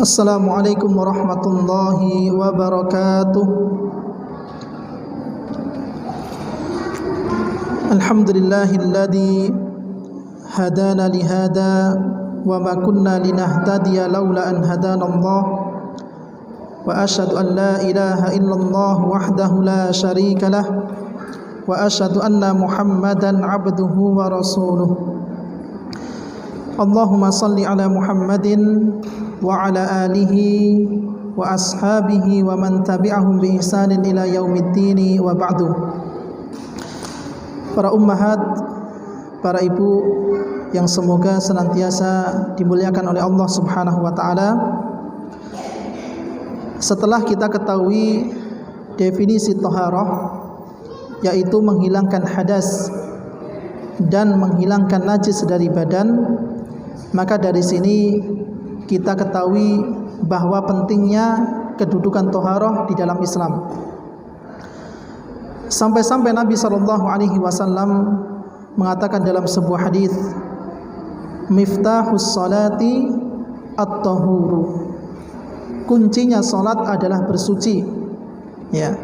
Assalamualaikum warahmatullahi wabarakatuh. Alhamdulillahilladzi hadana lihada wa ma kunna linahtadiya laula an hadanallah wa asyhadu an la ilaha illallah wahdahu la syarika lah wa asyhadu anna Muhammadan abduhu wa rasuluh. Allahumma salli ala Muhammadin wa ala alihi wa ashabihi wa man tabi'ahum bi ihsanin ila yaumiddin wa ba'du. Para ummahat, para ibu yang semoga senantiasa dimuliakan oleh Allah Subhanahu wa taala. Setelah kita ketahui definisi thaharah, yaitu menghilangkan hadas dan menghilangkan najis dari badan, maka dari sini kita ketahui bahwa pentingnya kedudukan thaharah di dalam Islam. Sampai-sampai Nabi SAW mengatakan dalam sebuah hadis, miftahus salati at-tahuru. Kuncinya salat adalah bersuci. Ya.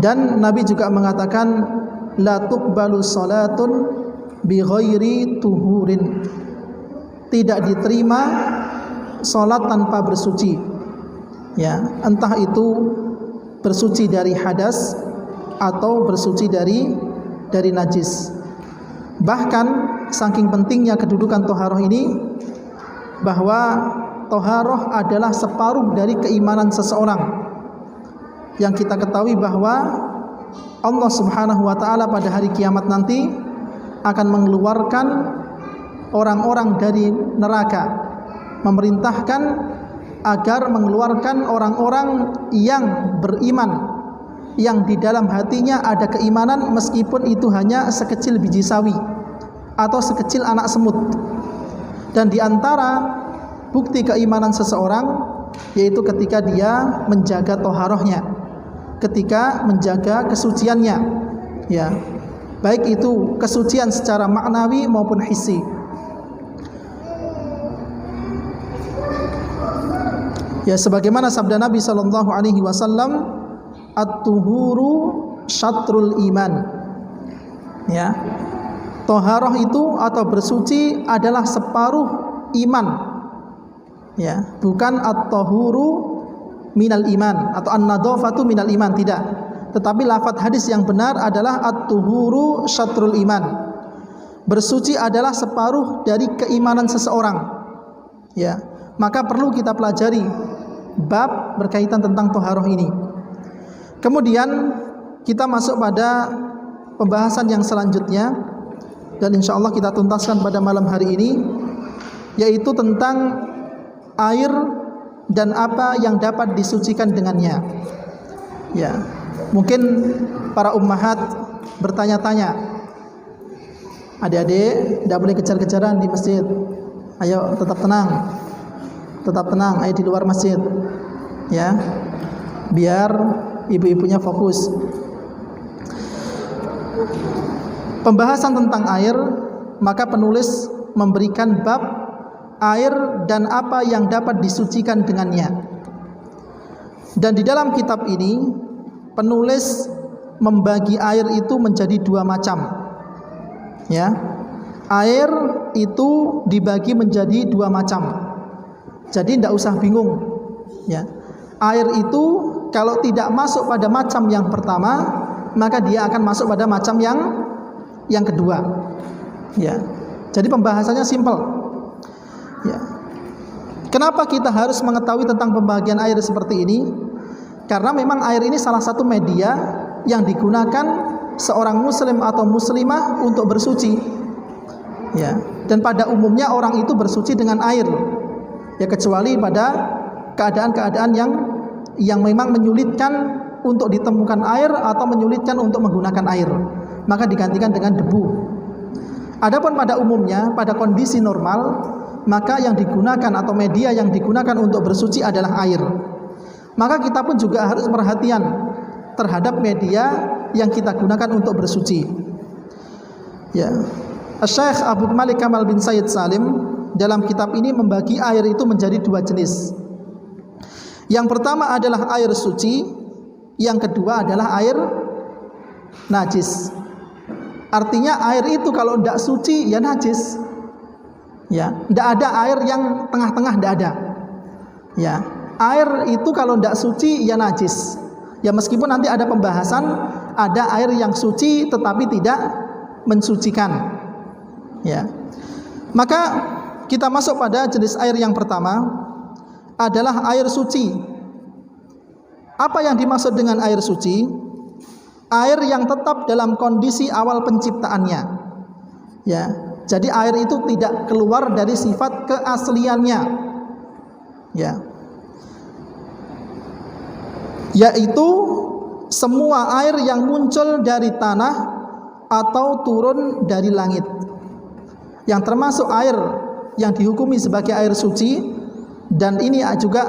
Dan Nabi juga mengatakan la tuqbalu salatun bi ghairi tuhurin. Tidak diterima salat tanpa bersuci. Ya, entah itu bersuci dari hadas atau bersuci dari najis. Bahkan saking pentingnya kedudukan thaharah ini, bahwa thaharah adalah separuh dari keimanan seseorang. Yang kita ketahui bahwa Allah Subhanahu wa taala pada hari kiamat nanti akan mengeluarkan orang-orang dari neraka, memerintahkan agar mengeluarkan orang-orang yang beriman, yang di dalam hatinya ada keimanan meskipun itu hanya sekecil biji sawi atau sekecil anak semut. Dan di antara bukti keimanan seseorang yaitu ketika dia menjaga thaharahnya, ketika menjaga kesuciannya, ya, baik itu kesucian secara maknawi maupun hissi. Ya, sebagaimana sabda Nabi SAW, at-tuhuru syatrul iman. Ya, thaharah itu atau bersuci adalah separuh iman. Ya, bukan at-tahuru minal iman atau an-nadhafatu minal iman, tidak. Tetapi lafaz hadis yang benar adalah at-tuhuru syatrul iman. Bersuci adalah separuh dari keimanan seseorang. Ya, maka perlu kita pelajari bab berkaitan tentang thaharah ini. Kemudian kita masuk pada pembahasan yang selanjutnya, dan insya Allah kita tuntaskan pada malam hari ini, yaitu tentang air dan apa yang dapat disucikan dengannya. Ya, mungkin para ummahat bertanya-tanya, adik-adik tidak boleh kejar-kejaran di masjid. Ayo tetap tenang, ayo di luar masjid, ya, biar ibu-ibunya fokus. Pembahasan tentang air, maka penulis memberikan bab air dan apa yang dapat disucikan dengannya. Dan di dalam kitab ini penulis membagi air itu menjadi dua macam. Ya, air itu dibagi menjadi dua macam. Jadi tidak usah bingung. Ya, air itu kalau tidak masuk pada macam yang pertama, maka dia akan masuk pada macam yang kedua. Ya, jadi pembahasannya simpel. Ya. Kenapa kita harus mengetahui tentang pembagian air seperti ini? Karena memang air ini salah satu media yang digunakan seorang muslim atau muslimah untuk bersuci. Ya, dan pada umumnya orang itu bersuci dengan air. Ya, kecuali pada keadaan-keadaan yang memang menyulitkan untuk ditemukan air atau menyulitkan untuk menggunakan air, maka digantikan dengan debu. Adapun pada umumnya, pada kondisi normal, maka yang digunakan atau media yang digunakan untuk bersuci adalah air. Maka kita pun juga harus perhatian terhadap media yang kita gunakan untuk bersuci. Ya, Syekh Abu Malik Kamal bin Sayyid Salim dalam kitab ini membagi air itu menjadi dua jenis. Yang pertama adalah air suci, yang kedua adalah air najis. Artinya air itu kalau tidak suci ya najis. Ya, tidak ada air yang tengah-tengah, tidak ada. Ya, air itu kalau tidak suci ya najis. Ya meskipun nanti ada pembahasan, ada air yang suci tetapi tidak mensucikan. Ya. Maka kita masuk pada jenis air yang pertama adalah air suci. Apa yang dimaksud dengan air suci? Air yang tetap dalam kondisi awal penciptaannya. Ya. Jadi air itu tidak keluar dari sifat keasliannya. Ya. Yaitu semua air yang muncul dari tanah atau turun dari langit. Yang termasuk air yang dihukumi sebagai air suci, dan ini juga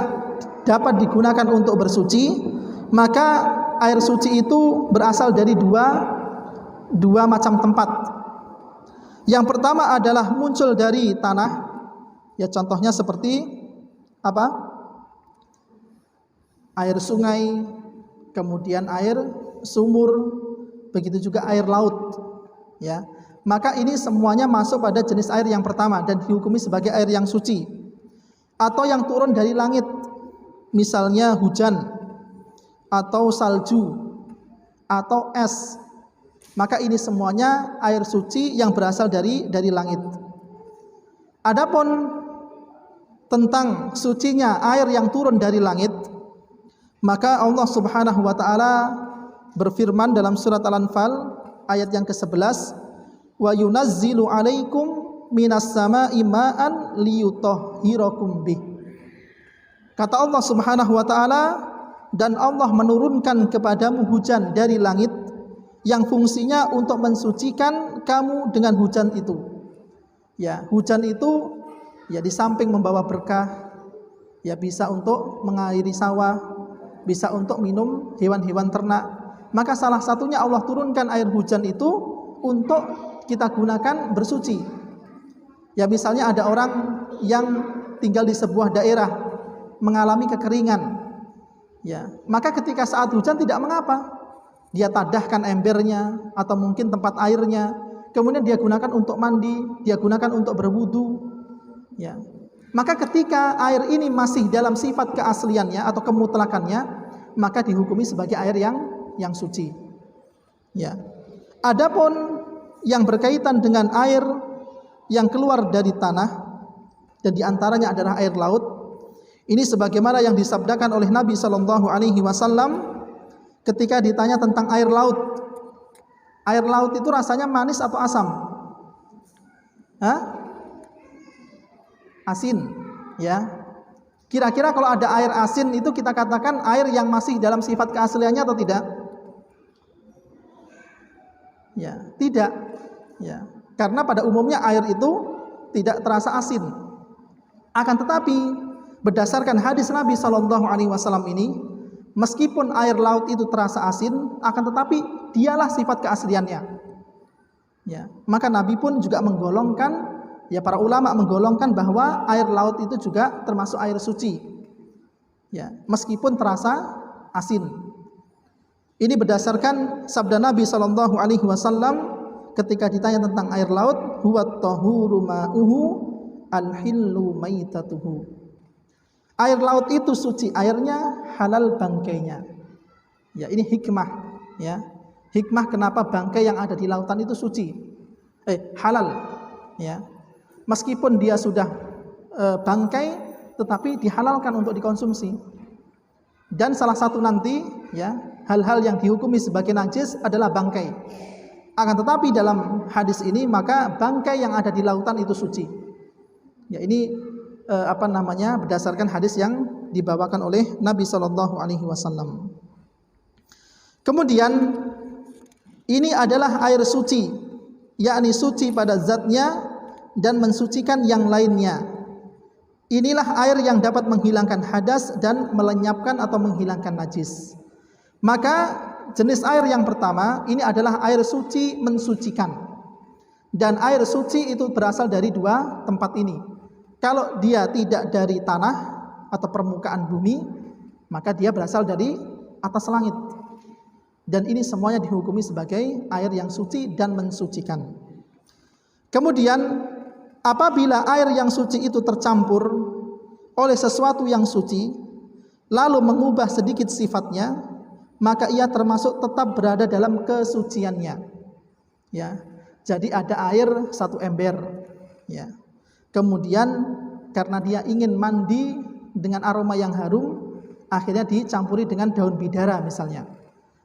dapat digunakan untuk bersuci. Maka air suci itu berasal dari dua macam tempat. Yang pertama adalah muncul dari tanah. Ya contohnya seperti apa? Air sungai, kemudian air sumur, begitu juga air laut. Ya. Maka ini semuanya masuk pada jenis air yang pertama dan dihukumi sebagai air yang suci. Atau yang turun dari langit, misalnya hujan atau salju atau es. Maka ini semuanya air suci yang berasal dari langit. Adapun tentang sucinya air yang turun dari langit, maka Allah Subhanahu wa taala berfirman dalam surat Al-Anfal ayat yang ke-11, wa yunazzilu 'alaikum minas sama'i ma'an liyutahhirakum bih. Kata Allah Subhanahu wa taala, dan Allah menurunkan kepadamu hujan dari langit yang fungsinya untuk mensucikan kamu dengan hujan itu. Ya, hujan itu ya di samping membawa berkah, ya bisa untuk mengairi sawah, bisa untuk minum hewan-hewan ternak. Maka salah satunya Allah turunkan air hujan itu untuk kita gunakan bersuci. Ya misalnya ada orang yang tinggal di sebuah daerah mengalami kekeringan. Ya, maka ketika saat hujan tidak mengapa. Dia tadahkan embernya atau mungkin tempat airnya, kemudian dia gunakan untuk mandi, dia gunakan untuk berwudu. Ya. Maka ketika air ini masih dalam sifat keasliannya atau kemutlakannya, maka dihukumi sebagai air yang suci. Ya. Adapun yang berkaitan dengan air yang keluar dari tanah dan diantaranya adalah air laut, ini sebagaimana yang disabdakan oleh Nabi SAW ketika ditanya tentang air laut. Air laut itu rasanya manis atau asam? Hah? Asin, ya. Kira-kira kalau ada air asin itu kita katakan air yang masih dalam sifat keasliannya atau tidak? Ya, tidak. Ya, karena pada umumnya air itu tidak terasa asin. Akan tetapi berdasarkan hadis Nabi SAW ini, meskipun air laut itu terasa asin, akan tetapi dialah sifat keasliannya. Ya, maka Nabi pun juga menggolongkan, ya para ulama menggolongkan bahwa air laut itu juga termasuk air suci. Ya, meskipun terasa asin. Ini berdasarkan sabda Nabi SAW ketika ditanya tentang air laut, huwa tahuru ma'uhu al-hillu maitatuhu. Air laut itu suci airnya, halal bangkainya. Ya, ini hikmah, ya. Hikmah kenapa bangkai yang ada di lautan itu suci. Halal, ya. Meskipun dia sudah bangkai tetapi dihalalkan untuk dikonsumsi. Dan salah satu nanti, ya, hal-hal yang dihukumi sebagai najis adalah bangkai. Akan tetapi dalam hadis ini maka bangkai yang ada di lautan itu suci. Ya, ini berdasarkan hadis yang dibawakan oleh Nabi SAW. Kemudian ini adalah air suci, yakni suci pada zatnya dan mensucikan yang lainnya. Inilah air yang dapat menghilangkan hadas dan melenyapkan atau menghilangkan najis. Maka jenis air yang pertama ini adalah air suci mensucikan. Dan air suci itu berasal dari dua tempat ini. Kalau dia tidak dari tanah atau permukaan bumi, maka dia berasal dari atas langit. Dan ini semuanya dihukumi sebagai air yang suci dan mensucikan. Kemudian apabila air yang suci itu tercampur oleh sesuatu yang suci, lalu mengubah sedikit sifatnya, maka ia termasuk tetap berada dalam kesuciannya. Ya, jadi ada air satu ember. Ya, kemudian karena dia ingin mandi dengan aroma yang harum, akhirnya dicampuri dengan daun bidara misalnya.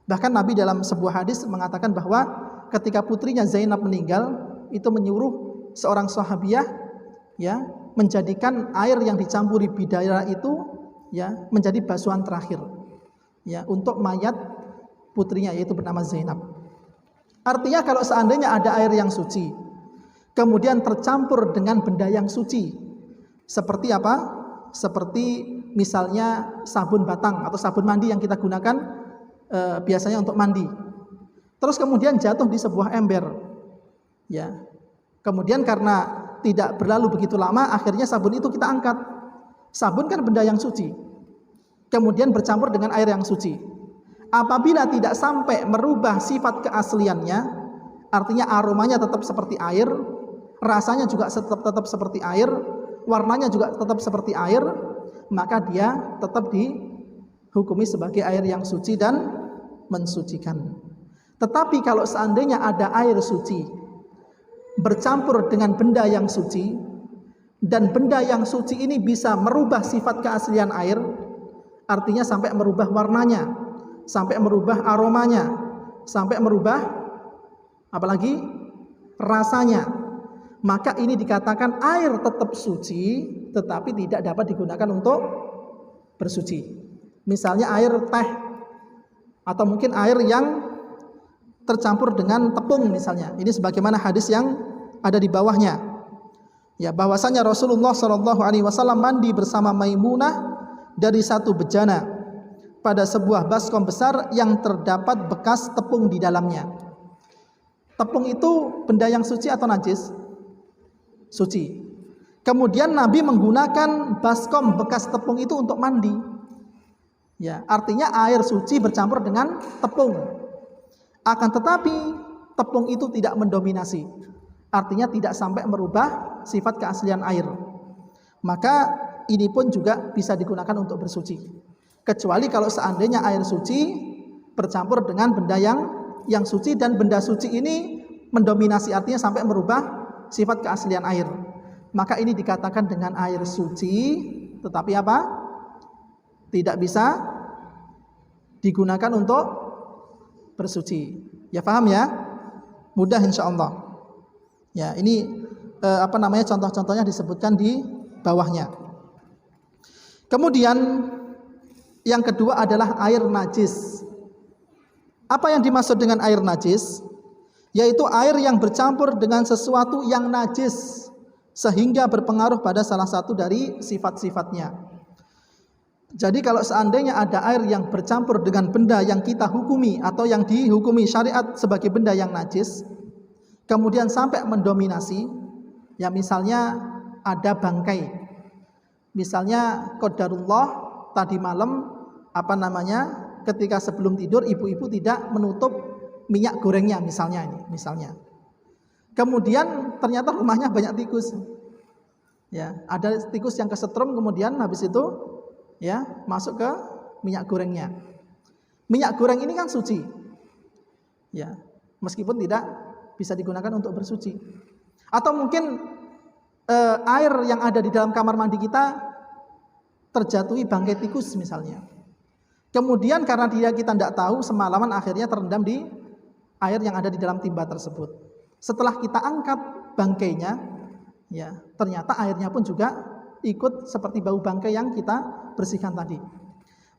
Bahkan Nabi dalam sebuah hadis mengatakan bahwa ketika putrinya Zainab meninggal, itu menyuruh seorang sahabiah ya menjadikan air yang dicampuri bidara itu ya menjadi basuhan terakhir ya untuk mayat putrinya, yaitu bernama Zainab. Artinya kalau seandainya ada air yang suci kemudian tercampur dengan benda yang suci, seperti apa? Seperti misalnya sabun batang atau sabun mandi yang kita gunakan biasanya untuk mandi. Terus kemudian jatuh di sebuah ember. Ya. Kemudian karena tidak berlalu begitu lama, akhirnya sabun itu kita angkat. Sabun kan benda yang suci. Kemudian bercampur dengan air yang suci. Apabila tidak sampai merubah sifat keasliannya, artinya aromanya tetap seperti air, rasanya juga tetap seperti air, warnanya juga tetap seperti air, maka dia tetap dihukumi sebagai air yang suci dan mensucikan. Tetapi kalau seandainya ada air suci bercampur dengan benda yang suci, dan benda yang suci ini bisa merubah sifat keaslian air, artinya sampai merubah warnanya, sampai merubah aromanya, sampai merubah apalagi rasanya, maka ini dikatakan air tetap suci tetapi tidak dapat digunakan untuk bersuci. Misalnya air teh, atau mungkin air yang tercampur dengan tepung misalnya. Ini sebagaimana hadis yang ada di bawahnya. Ya, bahwasanya Rasulullah SAW mandi bersama Maimunah dari satu bejana pada sebuah baskom besar yang terdapat bekas tepung di dalamnya. Tepung itu benda yang suci atau najis? Suci. Kemudian Nabi menggunakan baskom bekas tepung itu untuk mandi. Ya, artinya air suci bercampur dengan tepung. Akan tetapi tepung itu tidak mendominasi. Artinya tidak sampai merubah sifat keaslian air. Maka ini pun juga bisa digunakan untuk bersuci. Kecuali kalau seandainya air suci bercampur dengan benda yang suci, dan benda suci ini mendominasi, artinya sampai merubah sifat keaslian air. Maka ini dikatakan dengan air suci, tetapi apa? Tidak bisa digunakan untuk bersuci. Ya, paham ya? Mudah insyaallah. Ya, ini contoh-contohnya disebutkan di bawahnya. Kemudian yang kedua adalah air najis. Apa yang dimaksud dengan air najis? Yaitu air yang bercampur dengan sesuatu yang najis sehingga berpengaruh pada salah satu dari sifat-sifatnya. Jadi kalau seandainya ada air yang bercampur dengan benda yang kita hukumi atau yang dihukumi syariat sebagai benda yang najis, kemudian sampai mendominasi, ya misalnya ada bangkai, misalnya qadarullah tadi malam ketika sebelum tidur ibu-ibu tidak menutup minyak gorengnya misalnya, kemudian ternyata rumahnya banyak tikus, ya ada tikus yang kesetrum, kemudian habis itu ya masuk ke minyak gorengnya. Minyak goreng ini kan suci, ya meskipun tidak bisa digunakan untuk bersuci. Atau mungkin air yang ada di dalam kamar mandi kita terjatuhi bangkai tikus misalnya. Kemudian karena kita tidak tahu, semalaman akhirnya terendam di air yang ada di dalam timba tersebut. Setelah kita angkat bangkainya, ya ternyata airnya pun juga ikut seperti bau bangkai yang kita bersihkan tadi.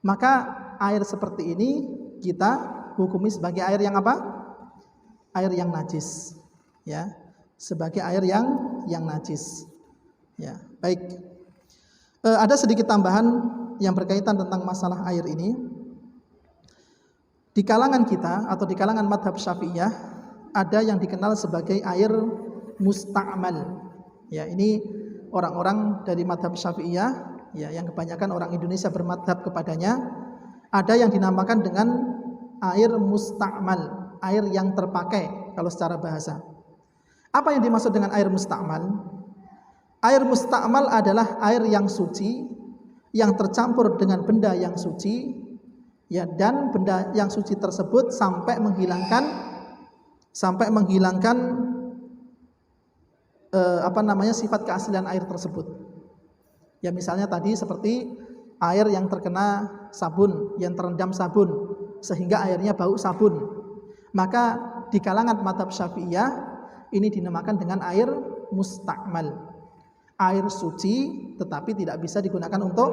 Maka air seperti ini kita hukumi sebagai air yang apa? Air yang najis. Ya, sebagai air yang najis. Ya, baik. Ada sedikit tambahan yang berkaitan tentang masalah air ini. Di kalangan kita atau di kalangan madhab Syafi'iyah ada yang dikenal sebagai air musta'mal. Ya, ini orang-orang dari madhab Syafi'iyah ya, yang kebanyakan orang Indonesia bermadhab kepadanya, ada yang dinamakan dengan air musta'mal, air yang terpakai kalau secara bahasa. Apa yang dimaksud dengan air musta'mal? Air musta'mal adalah air yang suci, yang tercampur dengan benda yang suci, ya, dan benda yang suci tersebut sampai menghilangkan sifat keaslian air tersebut. Ya, misalnya tadi seperti air yang terkena sabun, yang terendam sabun sehingga airnya bau sabun. Maka di kalangan mazhab Syafi'iyah ini dinamakan dengan air musta'mal. Air suci tetapi tidak bisa digunakan untuk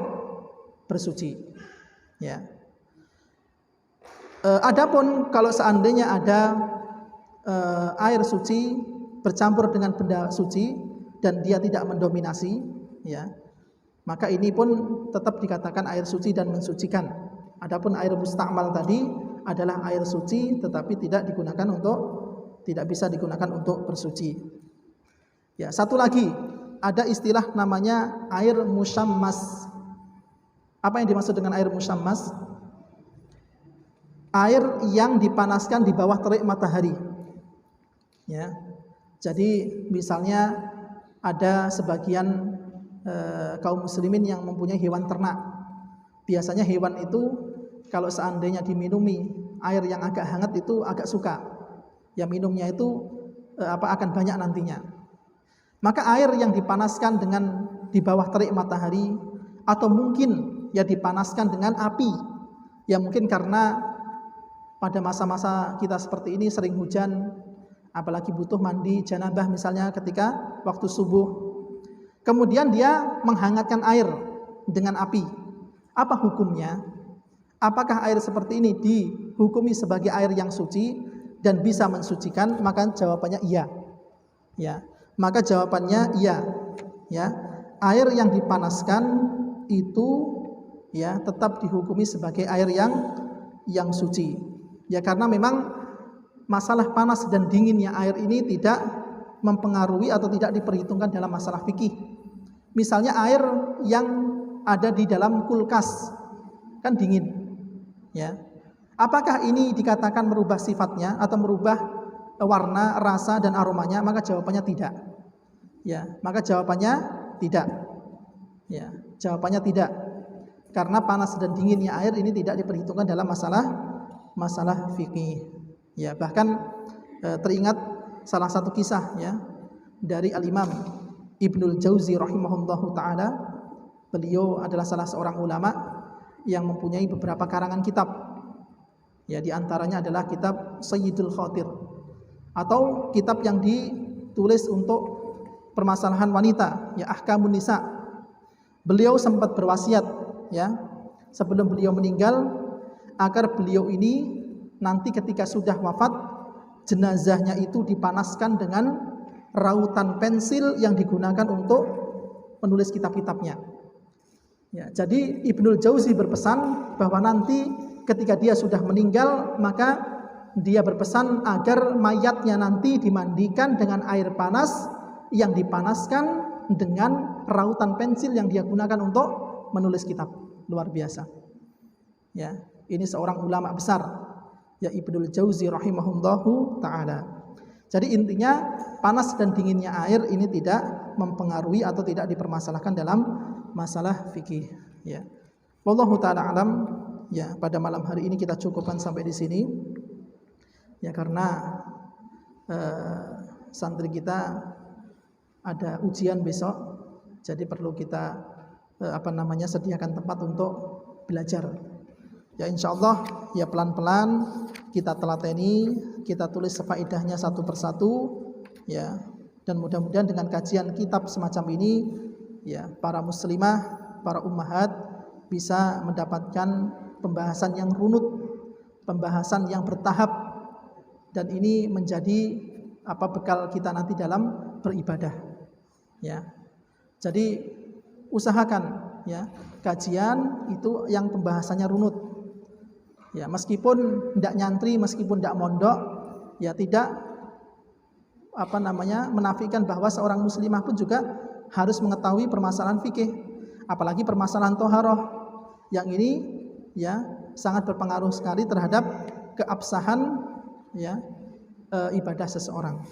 bersuci. Ya. Adapun kalau seandainya ada air suci bercampur dengan benda suci dan dia tidak mendominasi, ya, maka ini pun tetap dikatakan air suci dan mensucikan. Adapun air musta'mal tadi adalah air suci tetapi tidak bisa digunakan untuk bersuci. Ya, satu lagi ada istilah namanya air musyammas. Apa yang dimaksud dengan air musyammas? Air yang dipanaskan di bawah terik matahari. Ya. Jadi misalnya ada sebagian kaum muslimin yang mempunyai hewan ternak. Biasanya hewan itu kalau seandainya diminumi air yang agak hangat itu agak suka. Ya, minumnya itu akan banyak nantinya. Maka air yang dipanaskan dengan di bawah terik matahari atau mungkin ya dipanaskan dengan api. Ya, mungkin karena pada masa-masa kita seperti ini sering hujan, apalagi butuh mandi janabah misalnya ketika waktu subuh. Kemudian dia menghangatkan air dengan api. Apa hukumnya? Apakah air seperti ini dihukumi sebagai air yang suci dan bisa mensucikan? Maka jawabannya iya. Ya, maka jawabannya iya. Ya, air yang dipanaskan itu ya tetap dihukumi sebagai air yang suci. Ya, karena memang masalah panas dan dinginnya air ini tidak mempengaruhi atau tidak diperhitungkan dalam masalah fikih. Misalnya air yang ada di dalam kulkas kan dingin, ya. Apakah ini dikatakan merubah sifatnya atau merubah warna, rasa dan aromanya? Maka jawabannya tidak. Ya, maka jawabannya tidak. Ya, jawabannya tidak. Karena panas dan dinginnya air ini tidak diperhitungkan dalam masalah fikih. Ya, bahkan teringat salah satu kisah ya dari Al-Imam Ibnul Jauzi rahimahullahu taala. Beliau adalah salah seorang ulama yang mempunyai beberapa karangan kitab. Ya, di antaranya adalah kitab Sayyidul Khatir atau kitab yang ditulis untuk permasalahan wanita, ya, Ahkamun Nisa. Beliau sempat berwasiat ya sebelum beliau meninggal agar beliau ini nanti ketika sudah wafat jenazahnya itu dipanaskan dengan rautan pensil yang digunakan untuk menulis kitab-kitabnya. Ya, jadi Ibnul Jauzi berpesan bahwa nanti ketika dia sudah meninggal maka dia berpesan agar mayatnya nanti dimandikan dengan air panas yang dipanaskan dengan rautan pensil yang dia gunakan untuk menulis kitab. Luar biasa. Ya, ini seorang ulama besar ya Ibnul Jauzi rahimahullahu taala. Jadi intinya panas dan dinginnya air ini tidak mempengaruhi atau tidak dipermasalahkan dalam masalah fikih ya. Wallahu taala alam. Ya, pada malam hari ini kita cukupkan sampai di sini. Ya, karena santri kita ada ujian besok. Jadi perlu kita sediakan tempat untuk belajar. Ya, insyaallah ya pelan-pelan kita telateni, kita tulis faedahnya satu persatu ya. Dan mudah-mudahan dengan kajian kitab semacam ini ya para muslimah, para ummahat bisa mendapatkan pembahasan yang runut, pembahasan yang bertahap, dan ini menjadi bekal kita nanti dalam beribadah. Ya. Jadi usahakan ya kajian itu yang pembahasannya runut. Ya, meskipun tidak nyantri, meskipun tidak mondok, ya tidak menafikan bahwa seorang muslimah pun juga harus mengetahui permasalahan fikih. Apalagi permasalahan toharoh yang ini ya sangat berpengaruh sekali terhadap keabsahan ya ibadah seseorang.